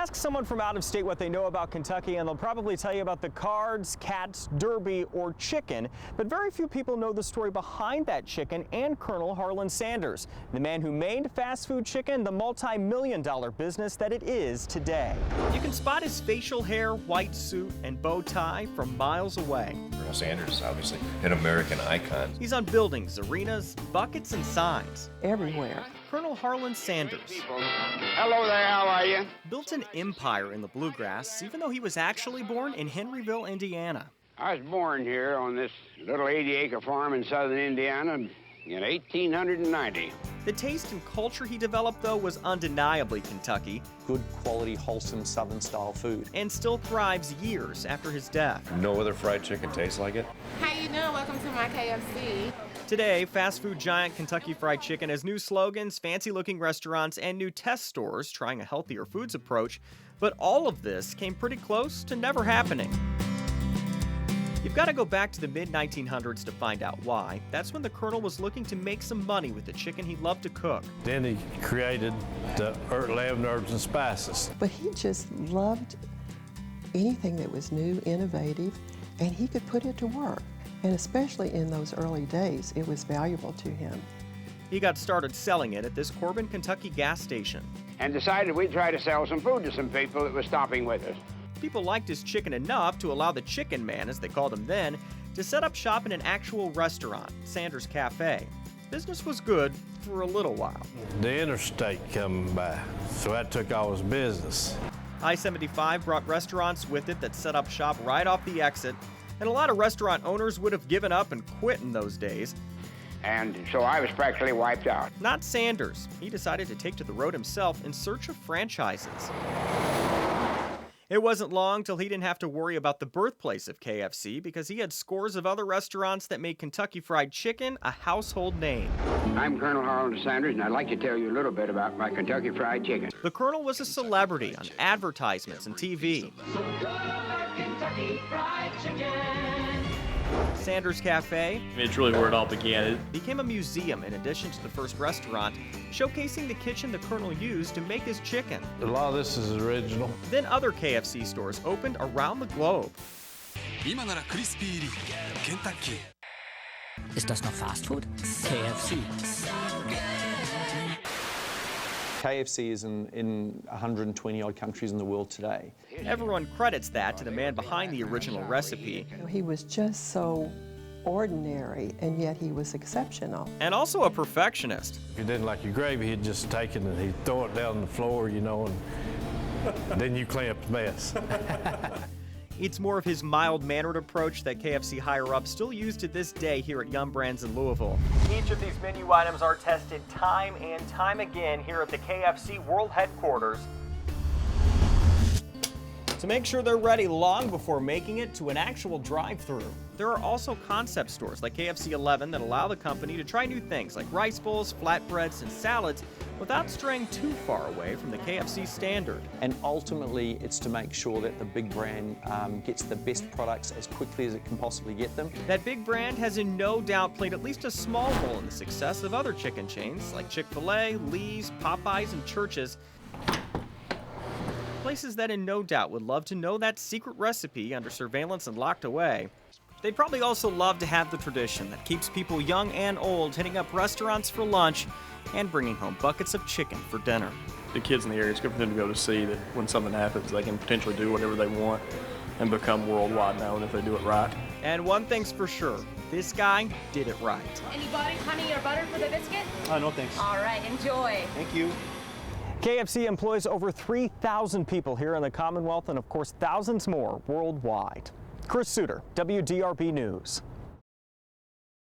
Ask someone from out of state what they know about Kentucky and they'll probably tell you about the Cards, Cats, Derby, or chicken. But very few people know the story behind that chicken and Colonel Harlan Sanders, the man who made fast food chicken the multi-million-dollar business that it is today. You can spot his facial hair, white suit, and bow tie from miles away. Colonel Sanders is obviously an American icon. He's on buildings, arenas, buckets, and signs. Everywhere. Colonel Harlan Sanders. Hello there, how are you? Built an empire in the bluegrass, even though he was actually born in Henryville, Indiana. I was born here on this little 80-acre farm in southern Indiana in 1890. The taste and culture he developed, though, was undeniably Kentucky. Good quality, wholesome, southern-style food. And still thrives years after his death. No other fried chicken tastes like it. How you doing? Welcome to my KFC. Today, fast food giant Kentucky Fried Chicken has new slogans, fancy-looking restaurants, and new test stores trying a healthier foods approach. But all of this came pretty close to never happening. You've got to go back to the mid-1900s to find out why. That's when the Colonel was looking to make some money with the chicken he loved to cook. Then he created the 11 herbs and spices. But he just loved anything that was new, innovative, and he could put it to work. And especially in those early days, it was valuable to him. He got started selling it at this Corbin, Kentucky gas station. And decided we'd try to sell some food to some people that were stopping with us. People liked his chicken enough to allow the chicken man, as they called him then, to set up shop in an actual restaurant, Sanders Cafe. Business was good for a little while. The interstate coming by, so that took all his business. I-75 brought restaurants with it that set up shop right off the exit, and a lot of restaurant owners would have given up and quit in those days. And so I was practically wiped out. Not Sanders. He decided to take to the road himself in search of franchises. It wasn't long till he didn't have to worry about the birthplace of KFC because he had scores of other restaurants that made Kentucky Fried Chicken a household name. I'm Colonel Harlan Sanders, and I'd like to tell you a little bit about my Kentucky Fried Chicken. The Colonel was a celebrity on advertisements and TV. Kentucky Fried Chicken. Sanders Cafe. It's really where it all began. It became a museum in addition to the first restaurant, showcasing the kitchen the Colonel used to make his chicken. A lot of this is original. Then other KFC stores opened around the globe. Ist das noch Fast Food? KFC. KFC is in 120-odd countries in the world today. Everyone credits that to the man behind the original recipe. He was just so ordinary, and yet he was exceptional. And also a perfectionist. If he didn't like your gravy, he'd just take it and he'd throw it down on the floor, you know, and then you clean up the mess. It's more of his mild-mannered approach that KFC higher-ups still use to this day here at Yum Brands in Louisville. Each of these menu items are tested time and time again here at the KFC World Headquarters to make sure they're ready long before making it to an actual drive-thru. There are also concept stores like KFC 11 that allow the company to try new things like rice bowls, flatbreads, and salads without straying too far away from the KFC standard. And ultimately, it's to make sure that the big brand gets the best products as quickly as it can possibly get them. That big brand has in no doubt played at least a small role in the success of other chicken chains like Chick-fil-A, Lee's, Popeyes, and Church's. Places that in no doubt would love to know that secret recipe under surveillance and locked away. They'd probably also love to have the tradition that keeps people young and old hitting up restaurants for lunch and bringing home buckets of chicken for dinner. the kids in the area, it's good for them to be able to see that when something happens, they can potentially do whatever they want and become worldwide known if they do it right. And one thing's for sure, this guy did it right. Any butter, honey, or butter for the biscuit? No thanks. All right, enjoy. Thank you. KFC employs over 3,000 people here in the Commonwealth and, of course, thousands more worldwide. Chris Suter, WDRB News.